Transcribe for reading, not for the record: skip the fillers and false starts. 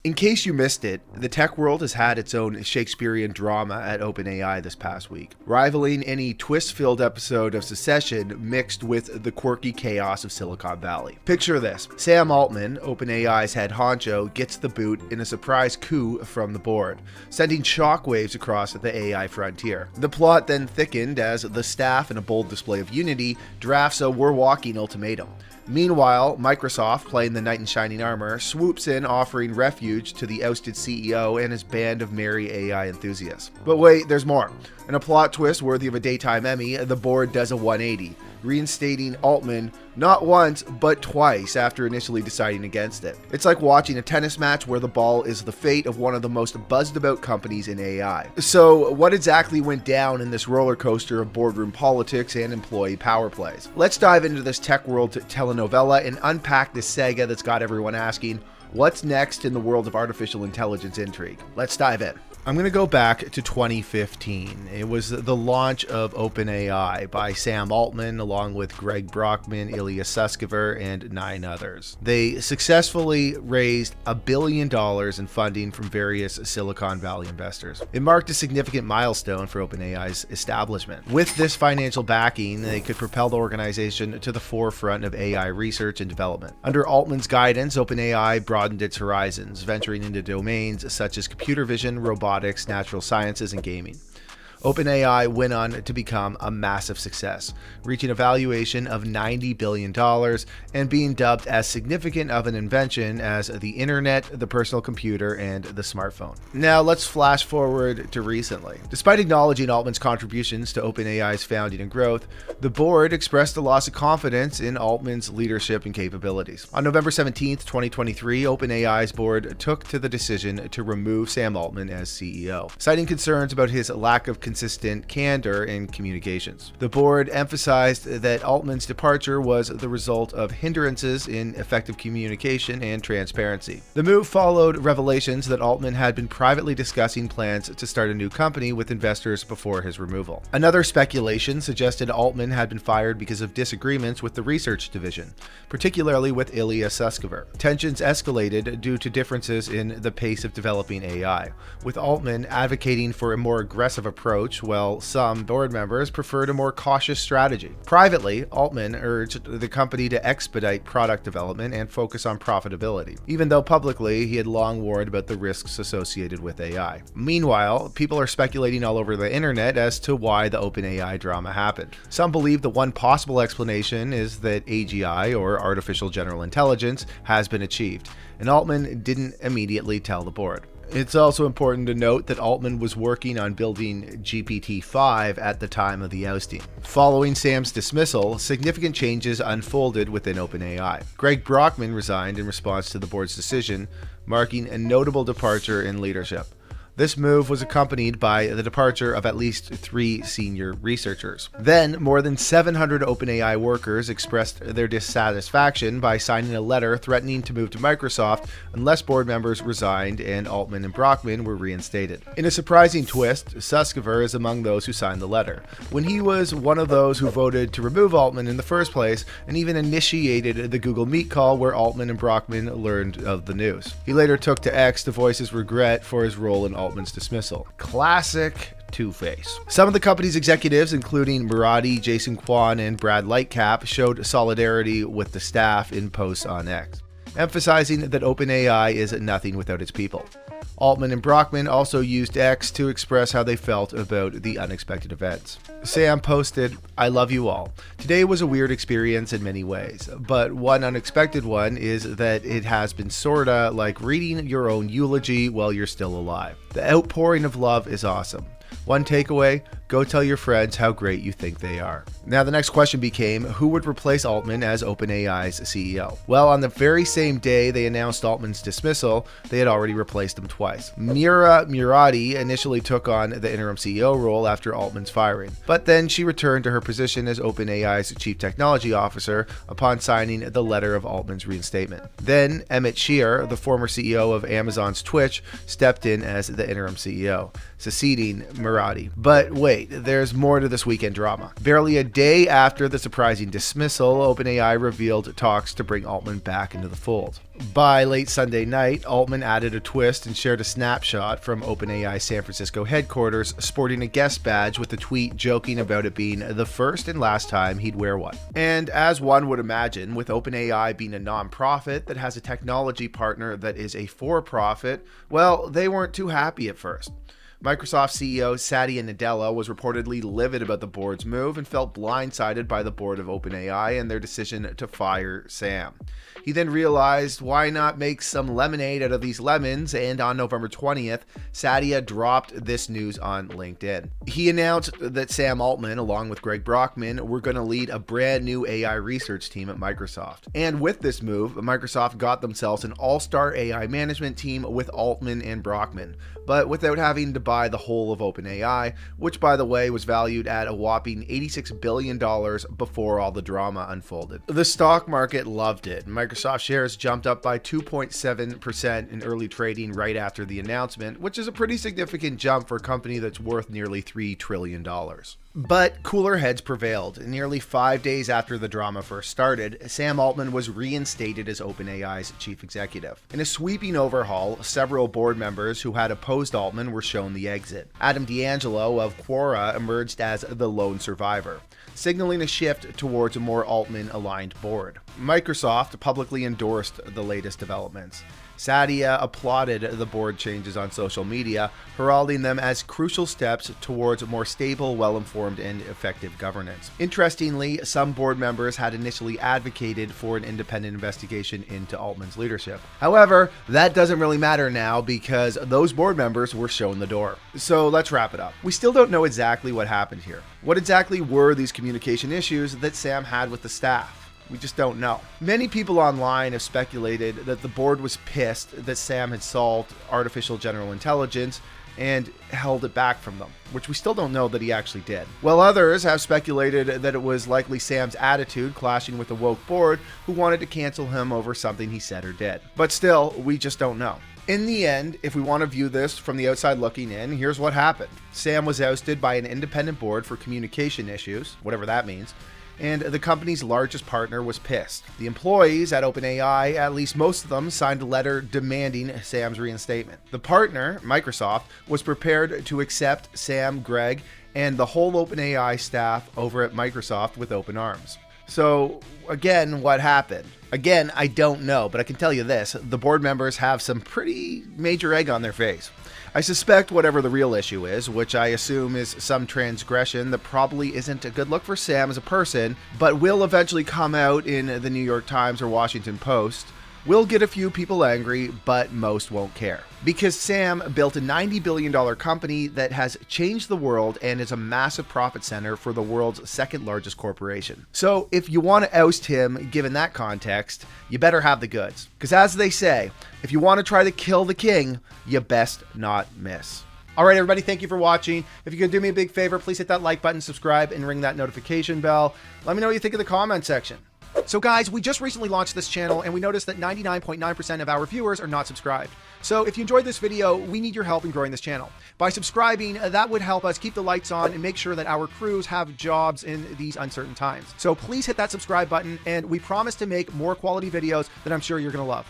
In case you missed it, the tech world has had its own Shakespearean drama at OpenAI this past week, rivaling any twist-filled episode of Succession mixed with the quirky chaos of Silicon Valley. Picture this: Sam Altman, OpenAI's head honcho, gets the boot in a surprise coup from the board, sending shockwaves across the AI frontier. The plot then thickened as the staff, in a bold display of unity, drafts a "we're walking" ultimatum. Meanwhile, Microsoft, playing the knight in shining armor, swoops in, offering refuge to the ousted CEO and his band of merry AI enthusiasts. But wait, there's more. In a plot twist worthy of a daytime Emmy, the board does a 180, reinstating Altman not once, but twice after initially deciding against it. It's like watching a tennis match where the ball is the fate of one of the most buzzed about companies in AI. So what exactly went down in this roller coaster of boardroom politics and employee power plays? Let's dive into this tech world telenovela and unpack this saga that's got everyone asking, what's next in the world of artificial intelligence intrigue? Let's dive in. I'm going to go back to 2015. It was the launch of OpenAI by Sam Altman, along with Greg Brockman, Ilya Sutskever, and 9 others. They successfully raised $1 billion in funding from various Silicon Valley investors. It marked a significant milestone for OpenAI's establishment. With this financial backing, they could propel the organization to the forefront of AI research and development. Under Altman's guidance, OpenAI broadened its horizons, venturing into domains such as computer vision, robotics, natural sciences, and gaming. OpenAI went on to become a massive success, reaching a valuation of $90 billion and being dubbed as significant of an invention as the internet, the personal computer, and the smartphone. Now let's flash forward to recently. Despite acknowledging Altman's contributions to OpenAI's founding and growth, the board expressed a loss of confidence in Altman's leadership and capabilities. On November 17, 2023, OpenAI's board took to the decision to remove Sam Altman as CEO, citing concerns about his lack of consistent candor in communications. The board emphasized that Altman's departure was the result of hindrances in effective communication and transparency. The move followed revelations that Altman had been privately discussing plans to start a new company with investors before his removal. Another speculation suggested Altman had been fired because of disagreements with the research division, particularly with Ilya Sutskever. Tensions escalated due to differences in the pace of developing AI, with Altman advocating for a more aggressive approach, while some board members preferred a more cautious strategy. Privately, Altman urged the company to expedite product development and focus on profitability, even though publicly he had long warned about the risks associated with AI. Meanwhile, people are speculating all over the internet as to why the OpenAI drama happened. Some believe that one possible explanation is that AGI, or artificial general intelligence, has been achieved, and Altman didn't immediately tell the board. It's also important to note that Altman was working on building GPT-5 at the time of the ousting. Following Sam's dismissal, significant changes unfolded within OpenAI. Greg Brockman resigned in response to the board's decision, marking a notable departure in leadership. This move was accompanied by the departure of at least 3 senior researchers. Then, more than 700 OpenAI workers expressed their dissatisfaction by signing a letter threatening to move to Microsoft unless board members resigned and Altman and Brockman were reinstated. In a surprising twist, Sutskever is among those who signed the letter, when he was one of those who voted to remove Altman in the first place and even initiated the Google Meet call where Altman and Brockman learned of the news. He later took to X to voice his regret for his role in Altman's dismissal. Classic Two-Face. Some of the company's executives, including Murati, Jason Kwan, and Brad Lightcap, showed solidarity with the staff in posts on X, emphasizing that OpenAI is nothing without its people. Altman and Brockman also used X to express how they felt about the unexpected events. Sam posted, "I love you all. Today was a weird experience in many ways, but one unexpected one is that it has been sorta like reading your own eulogy while you're still alive. The outpouring of love is awesome. One takeaway, go tell your friends how great you think they are." Now the next question became, who would replace Altman as OpenAI's CEO? Well, on the very same day they announced Altman's dismissal, they had already replaced him twice. Murati initially took on the interim CEO role after Altman's firing, but then she returned to her position as OpenAI's chief technology officer upon signing the letter of Altman's reinstatement. Then Emmett Shear, the former CEO of Amazon's Twitch, stepped in as the interim CEO, succeeding Murati. But wait, wait, there's more to this weekend drama. Barely a day after the surprising dismissal, OpenAI revealed talks to bring Altman back into the fold. By late Sunday night, Altman added a twist and shared a snapshot from OpenAI San Francisco headquarters, sporting a guest badge with a tweet joking about it being the first and last time he'd wear one. And as one would imagine, with OpenAI being a non-profit that has a technology partner that is a for-profit, well, they weren't too happy at first. Microsoft CEO Satya Nadella was reportedly livid about the board's move and felt blindsided by the board of OpenAI and their decision to fire Sam. He then realized, why not make some lemonade out of these lemons, and on November 20th, Satya dropped this news on LinkedIn. He announced that Sam Altman, along with Greg Brockman, were going to lead a brand new AI research team at Microsoft. And with this move, Microsoft got themselves an all-star AI management team with Altman and Brockman, but without having to buy the whole of OpenAI, which by the way was valued at a whopping $86 billion before all the drama unfolded. The stock market loved it. Microsoft shares jumped up by 2.7% in early trading right after the announcement, which is a pretty significant jump for a company that's worth nearly $3 trillion. But cooler heads prevailed. Nearly 5 days after the drama first started, Sam Altman was reinstated as OpenAI's chief executive. In a sweeping overhaul, several board members who had opposed Altman were shown the exit. Adam D'Angelo of Quora emerged as the lone survivor, signaling a shift towards a more Altman-aligned board. Microsoft publicly endorsed the latest developments. Satya applauded the board changes on social media, heralding them as crucial steps towards more stable, well-informed, and effective governance. Interestingly, some board members had initially advocated for an independent investigation into Altman's leadership. However, that doesn't really matter now because those board members were shown the door. So let's wrap it up. We still don't know exactly what happened here. What exactly were these communication issues that Sam had with the staff? We just don't know. Many people online have speculated that the board was pissed that Sam had solved artificial general intelligence and held it back from them, which we still don't know that he actually did. While others have speculated that it was likely Sam's attitude clashing with the woke board who wanted to cancel him over something he said or did. But still, we just don't know. In the end, if we want to view this from the outside looking in, here's what happened. Sam was ousted by an independent board for communication issues, whatever that means, and the company's largest partner was pissed. The employees at OpenAI, at least most of them, signed a letter demanding Sam's reinstatement. The partner, Microsoft, was prepared to accept Sam, Greg, and the whole OpenAI staff over at Microsoft with open arms. So, again, what happened? Again, I don't know, but I can tell you this, the board members have some pretty major egg on their face. I suspect whatever the real issue is, which I assume is some transgression that probably isn't a good look for Sam as a person, but will eventually come out in the New York Times or Washington Post, will get a few people angry, but most won't care. Because Sam built a $90 billion company that has changed the world and is a massive profit center for the world's second largest corporation. So if you want to oust him, given that context, you better have the goods. Because as they say, if you want to try to kill the king, you best not miss. All right, everybody, thank you for watching. If you could do me a big favor, please hit that like button, subscribe, and ring that notification bell. Let me know what you think in the comment section. So guys, we just recently launched this channel and we noticed that 99.9% of our viewers are not subscribed. So if you enjoyed this video, we need your help in growing this channel. By subscribing, that would help us keep the lights on and make sure that our crews have jobs in these uncertain times. So please hit that subscribe button and we promise to make more quality videos that I'm sure you're going to love.